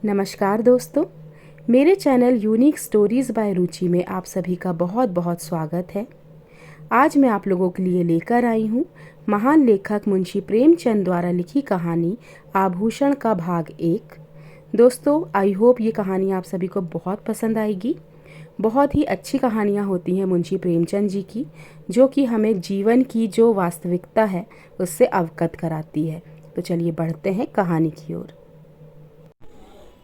नमस्कार दोस्तों, मेरे चैनल यूनिक स्टोरीज़ बाय रुचि में आप सभी का बहुत बहुत स्वागत है। आज मैं आप लोगों के लिए लेकर आई हूँ महान लेखक मुंशी प्रेमचंद द्वारा लिखी कहानी आभूषण का भाग 1। दोस्तों, आई होप ये कहानी आप सभी को बहुत पसंद आएगी। बहुत ही अच्छी कहानियाँ होती हैं मुंशी प्रेमचंद जी की, जो कि हमें जीवन की जो वास्तविकता है उससे अवगत कराती है। तो चलिए बढ़ते हैं कहानी की ओर।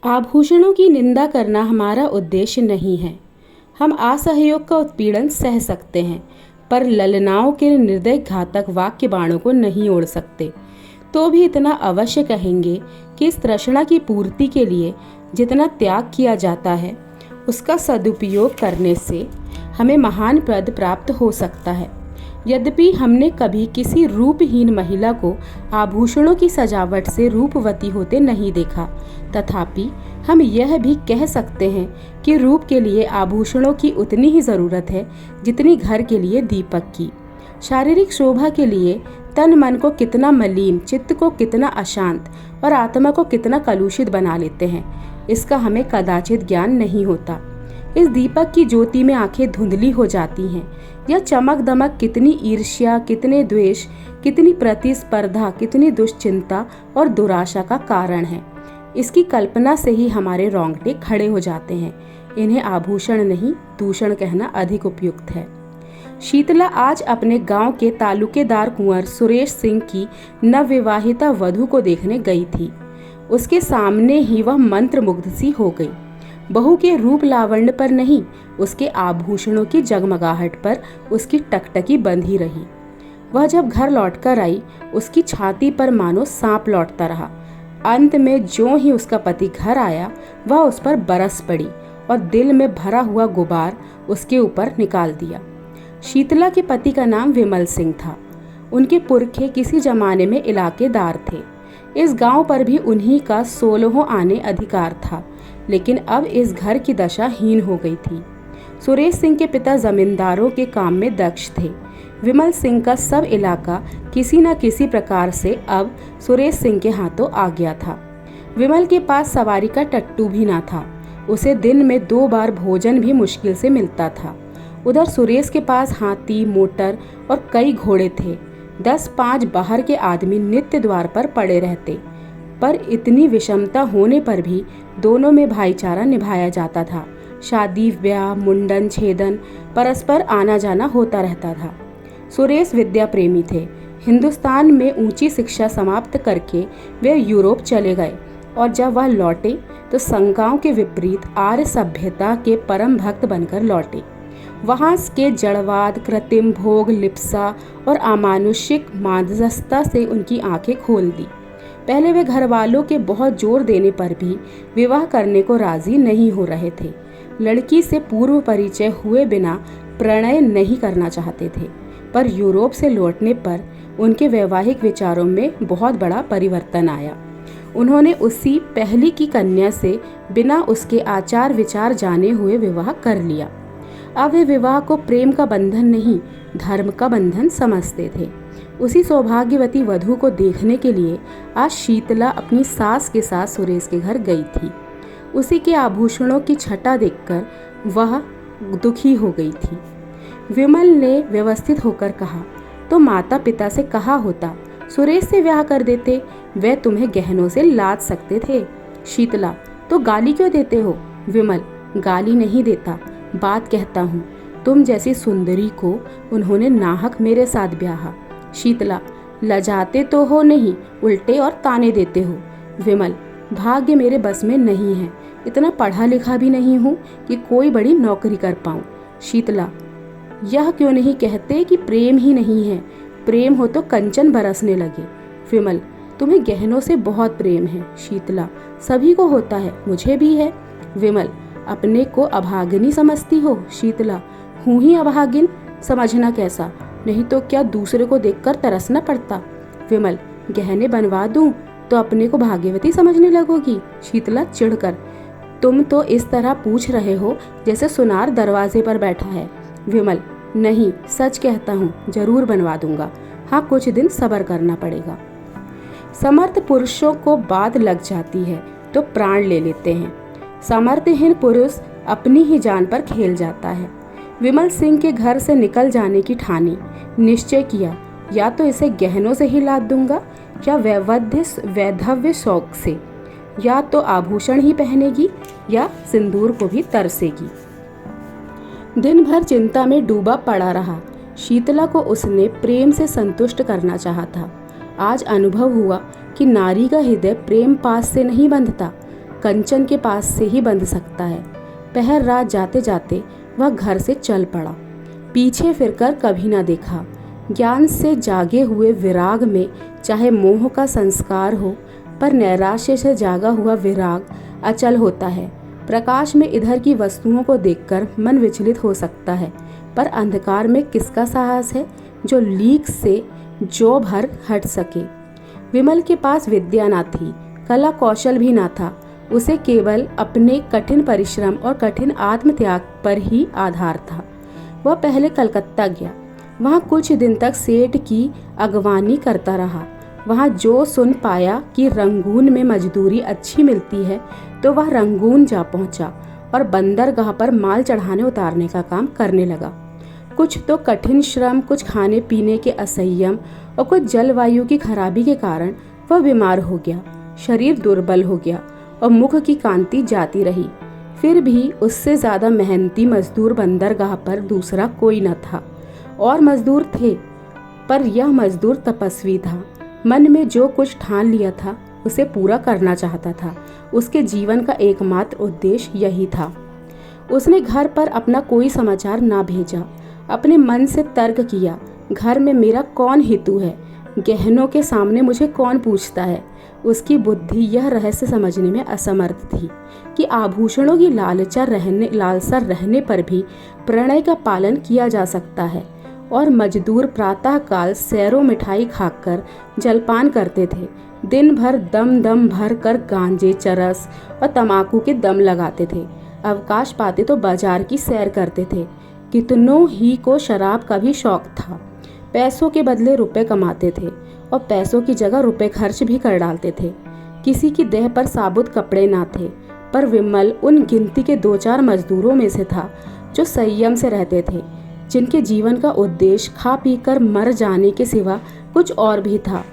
आभूषणों की निंदा करना हमारा उद्देश्य नहीं है। हम असहयोग का उत्पीड़न सह सकते हैं, पर ललनाओं के निर्दय घातक वाक्य बाणों को नहीं ओढ़ सकते। तो भी इतना अवश्य कहेंगे कि इस तृष्णा की पूर्ति के लिए जितना त्याग किया जाता है, उसका सदुपयोग करने से हमें महान पद प्राप्त हो सकता है। यद्यपि हमने कभी किसी रूपहीन महिला को आभूषणों की सजावट से रूपवती होते नहीं देखा, तथापि हम यह भी कह सकते हैं कि रूप के लिए आभूषणों की उतनी ही ज़रूरत है जितनी घर के लिए दीपक की। शारीरिक शोभा के लिए तन मन को कितना मलिन, चित्त को कितना अशांत और आत्मा को कितना कलुषित बना लेते हैं, इसका हमें कदाचित ज्ञान नहीं होता। इस दीपक की ज्योति में आंखें धुंधली हो जाती हैं। यह चमक दमक कितनी ईर्ष्या, कितने द्वेष, कितनी प्रतिस्पर्धा, कितनी दुश्चिंता और दुराशा का कारण है। इसकी कल्पना से ही हमारे रोंगटे खड़े हो जाते हैं। इन्हें आभूषण नहीं, दूषण कहना अधिक उपयुक्त है। शीतला आज अपने गांव के तालुकेदार कुंवर सुरेश सिंह की नवविवाहिता वधू को देखने गई थी। उसके सामने ही वह मंत्रमुग्ध सी हो गई। बहू के रूप लावण्य पर नहीं, उसके आभूषणों की जगमगाहट पर उसकी टकटकी बंधी रही। वह जब घर लौटकर आई, उसकी छाती पर मानो सांप लौटता रहा। अंत में जो ही उसका पति घर आया, वह उस पर बरस पड़ी और दिल में भरा हुआ गुबार उसके ऊपर निकाल दिया। शीतला के पति का नाम विमल सिंह था। उनके पुरखे किसी जमाने में इलाकेदार थे। इस गांव पर भी उन्हीं का 16 आने अधिकार था, लेकिन अब इस घर की दशा हीन हो गई थी। सुरेश सिंह के पिता जमींदारों के काम में दक्ष थे। विमल सिंह का सब इलाका किसी न किसी प्रकार से अब सुरेश सिंह के हाथों आ गया था। विमल के पास सवारी का टट्टू भी ना था। उसे दिन में 2 बार भोजन भी मुश्किल से मिलता था। उधर सुरेश के पास हाथी, मोटर और कई घोड़े थे। 10-5 बाहर के आदमी नित्य द्वार पर पड़े रहते, पर इतनी विषमता होने पर भी दोनों में भाईचारा निभाया जाता था। शादी, ब्याह, मुंडन, छेदन, परस्पर आना जाना होता रहता था। सुरेश विद्या प्रेमी थे। हिंदुस्तान में ऊंची शिक्षा समाप्त करके वे यूरोप चले गए और जब वह लौटे तो संकाओं के विपरीत आर्य सभ्यता के परम भक्त बनकर लौटे। वहाँ के जड़वाद, कृत्रिम भोग, लिप्सा और अमानुषिक मादसता से उनकी आंखें खोल दी। पहले वे घर वालों के बहुत जोर देने पर भी विवाह करने को राजी नहीं हो रहे थे। लड़की से पूर्व परिचय हुए बिना प्रणय नहीं करना चाहते थे, पर यूरोप से लौटने पर उनके वैवाहिक विचारों में बहुत बड़ा परिवर्तन आया। उन्होंने उसी पहली की कन्या से बिना उसके आचार विचार जाने हुए विवाह कर लिया। अब वे विवाह को प्रेम का बंधन नहीं, धर्म का बंधन समझते थे। उसी सौभाग्यवती वधू को देखने के लिए आज शीतला अपनी सास के साथ सुरेश के घर गई थी। उसी के आभूषणों की छटा देखकर वह दुखी हो गई थी। विमल ने व्यवस्थित होकर कहा, तो माता पिता से कहा होता, सुरेश से ब्याह कर देते, वे तुम्हें गहनों से लाद सकते थे। शीतला, तो गाली क्यों देते हो? विमल, गाली नहीं देता, बात कहता हूँ। तुम जैसी सुंदरी को उन्होंने नाहक मेरे साथ ब्याहा। शीतला, लजाते तो हो नहीं, उल्टे और ताने देते हो। विमल, भाग्य मेरे बस में नहीं है। इतना पढ़ा लिखा भी नहीं हूँ कि कोई बड़ी नौकरी कर पाऊँ। शीतला, यह क्यों नहीं कहते कि प्रेम ही नहीं है? प्रेम हो तो कंचन बरसने लगे। विमल, तुम्हें गहनों से बहुत प्रेम है। शीतला, सभी को होता है, मुझे भी है। विमल, अपने को अभागिनी समझती हो? शीतला, हूँ ही अभागिन, समझना कैसा? नहीं तो क्या दूसरे को देखकर तरसना पड़ता? विमल, गहने बनवा दूं तो अपने को भाग्यवती समझने लगोगी। शीतला चिढ़कर, तुम तो इस तरह पूछ रहे हो जैसे सुनार दरवाजे पर बैठा है। विमल, नहीं, सच कहता हूँ, जरूर बनवा दूंगा। हाँ, कुछ दिन सब्र करना पड़ेगा। समर्थ पुरुषों को बात लग जाती है, तो प्राण ले लेते हैं। सामर्थ्यहीन पुरुष अपनी ही जान पर खेल जाता है। विमल सिंह के घर से निकल जाने की ठानी, निश्चय किया या तो इसे गहनों से ही लाद दूंगा या वैधव्य शौक से, या तो आभूषण ही पहनेगी या सिंदूर को भी तरसेगी। दिन भर चिंता में डूबा पड़ा रहा। शीतला को उसने प्रेम से संतुष्ट करना चाहा था। आज अनुभव हुआ कि नारी का हृदय प्रेम पास से नहीं बंधता, कंचन के पास से ही बंध सकता है। पहर रात जाते जाते वह घर से चल पड़ा। पीछे फिरकर कभी न देखा। ज्ञान से जागे हुए विराग में चाहे मोह का संस्कार हो, पर नैराश्य से जागा हुआ विराग अचल होता है। प्रकाश में इधर की वस्तुओं को देखकर मन विचलित हो सकता है, पर अंधकार में किसका साहस है जो लीक से जो भर हट सके। विमल के पास विद्या ना थी, कला कौशल भी ना था। उसे केवल अपने कठिन परिश्रम और कठिन आत्मत्याग पर ही आधार था। वह पहले कलकत्ता गया। वहाँ कुछ दिन तक सेठ की अगवानी करता रहा। वहाँ जो सुन पाया कि रंगून में मजदूरी अच्छी मिलती है, तो वह रंगून जा पहुँचा और बंदरगाह पर माल चढ़ाने उतारने का काम करने लगा। कुछ तो कठिन श्रम, कुछ खाने पीने के असंयम और कुछ जलवायु की खराबी के कारण वह बीमार हो गया। शरीर दुर्बल हो गया और मुख की कांति जाती रही। फिर भी उससे ज़्यादा मेहनती मजदूर बंदरगाह पर दूसरा कोई न था। और मजदूर थे, पर यह मजदूर तपस्वी था। मन में जो कुछ ठान लिया था उसे पूरा करना चाहता था। उसके जीवन का एकमात्र उद्देश्य यही था। उसने घर पर अपना कोई समाचार ना भेजा। अपने मन से तर्क किया, घर में मेरा कौन हितु है, गहनों के सामने मुझे कौन पूछता है। उसकी बुद्धि यह रहस्य समझने में असमर्थ थी कि आभूषणों की लालसा रहने पर भी प्रणय का पालन किया जा सकता है। और मजदूर प्रातः काल सैरों मिठाई खाकर जलपान करते थे। दिन भर दम भर कर गांजे, चरस और तमाकू के दम लगाते थे। अवकाश पाते तो बाजार की सैर करते थे। कितनों ही को शराब का भी शौक था। पैसों के बदले रुपए कमाते थे और पैसों की जगह रुपए खर्च भी कर डालते थे। किसी की देह पर साबुत कपड़े ना थे, पर विमल उन गिनती के 2-4 मजदूरों में से था जो संयम से रहते थे, जिनके जीवन का उद्देश्य खा पी कर मर जाने के सिवा कुछ और भी था।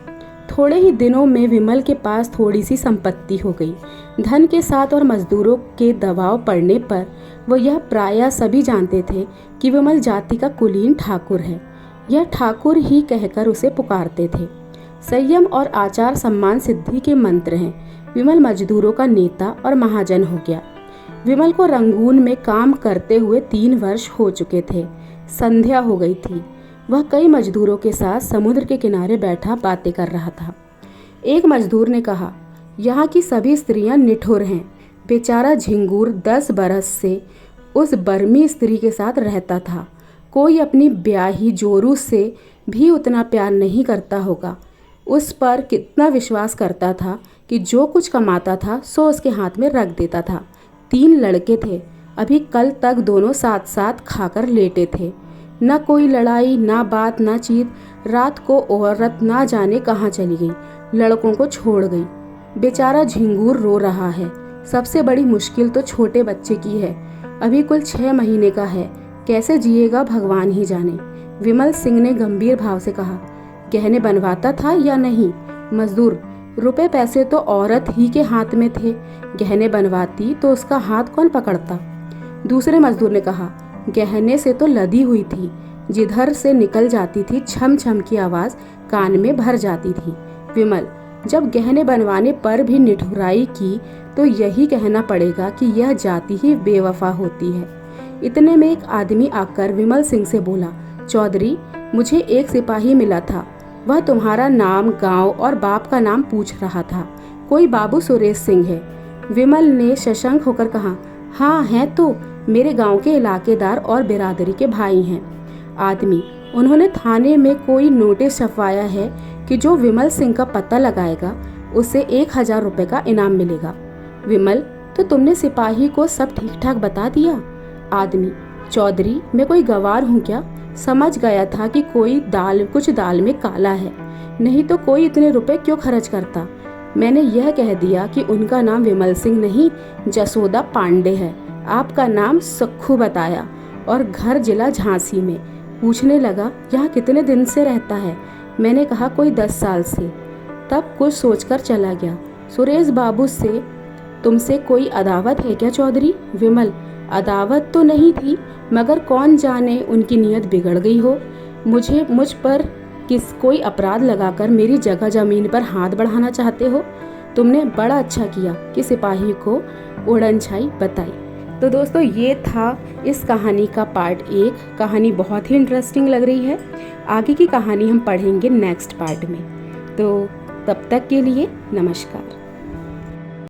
थोड़े ही दिनों में विमल के पास थोड़ी सी संपत्ति हो गई। धन के साथ और मजदूरों के दबाव पड़ने पर वह यह प्रायः सभी जानते थे कि विमल जाति का कुलीन ठाकुर है। यह ठाकुर ही कहकर उसे पुकारते थे। संयम और आचार सम्मान सिद्धि के मंत्र हैं। विमल मजदूरों का नेता और महाजन हो गया। विमल को रंगून में काम करते हुए 3 वर्ष हो चुके थे। संध्या हो गई थी। वह कई मजदूरों के साथ समुद्र के किनारे बैठा बातें कर रहा था। एक मजदूर ने कहा, यहाँ की सभी स्त्रियां निठुर हैं। बेचारा झिंगूर 10 बरस से उस बर्मी स्त्री के साथ रहता था। कोई अपनी ब्याही जोरू से भी उतना प्यार नहीं करता होगा। उस पर कितना विश्वास करता था कि जो कुछ कमाता था सो उसके हाथ में रख देता था। 3 लड़के थे। अभी कल तक दोनों साथ साथ खाकर लेटे थे। न कोई लड़ाई, ना बात, ना चीत। रात को औरत ना जाने कहाँ चली गई, लड़कों को छोड़ गई। बेचारा झिंगूर रो रहा है। सबसे बड़ी मुश्किल तो छोटे बच्चे की है। अभी कुल 6 महीने का है। कैसे जिएगा भगवान ही जाने। विमल सिंह ने गंभीर भाव से कहा, गहने बनवाता था या नहीं? मजदूर, रुपए पैसे तो औरत ही के हाथ में थे। गहने बनवाती तो उसका हाथ कौन पकड़ता? दूसरे मजदूर ने कहा, गहने से तो लदी हुई थी। जिधर से निकल जाती थी छम छम की आवाज कान में भर जाती थी। विमल, जब गहने बनवाने पर भी निठुराई की तो यही कहना पड़ेगा कि यह जाति ही बेवफा होती है। इतने में एक आदमी आकर विमल सिंह से बोला, चौधरी, मुझे एक सिपाही मिला था। वह तुम्हारा नाम, गांव और बाप का नाम पूछ रहा था। कोई बाबू सुरेश सिंह है। विमल ने सशंक होकर कहा, हाँ हैं तो, मेरे गांव के इलाकेदार और बिरादरी के भाई हैं। आदमी, उन्होंने थाने में कोई नोटिस छपवाया है कि जो विमल सिंह का पता लगाएगा उसे 1000 रुपये का इनाम मिलेगा। विमल, तो तुमने सिपाही को सब ठीक ठाक बता दिया? आदमी, चौधरी, मैं कोई गवार हूँ क्या? समझ गया था कि कुछ दाल में काला है, नहीं तो कोई इतने रुपए क्यों खर्च करता। मैंने यह कह दिया कि उनका नाम विमल सिंह नहीं, जसोदा पांडे है। आपका नाम सखू बताया और घर जिला झांसी में। पूछने लगा, यहाँ कितने दिन से रहता है? मैंने कहा, कोई 10 साल से। तब कुछ सोचकर चला गया। सुरेश बाबू से तुमसे कोई अदावत है क्या चौधरी? विमल, अदावत तो नहीं थी, मगर कौन जाने उनकी नीयत बिगड़ गई हो। मुझ पर कोई अपराध लगाकर मेरी जगह जमीन पर हाथ बढ़ाना चाहते हो। तुमने बड़ा अच्छा किया कि सिपाही को उड़नछाई बताई। तो दोस्तों, ये था इस कहानी का पार्ट 1। कहानी बहुत ही इंटरेस्टिंग लग रही है। आगे की कहानी हम पढ़ेंगे नेक्स्ट पार्ट में। तो तब तक के लिए नमस्कार।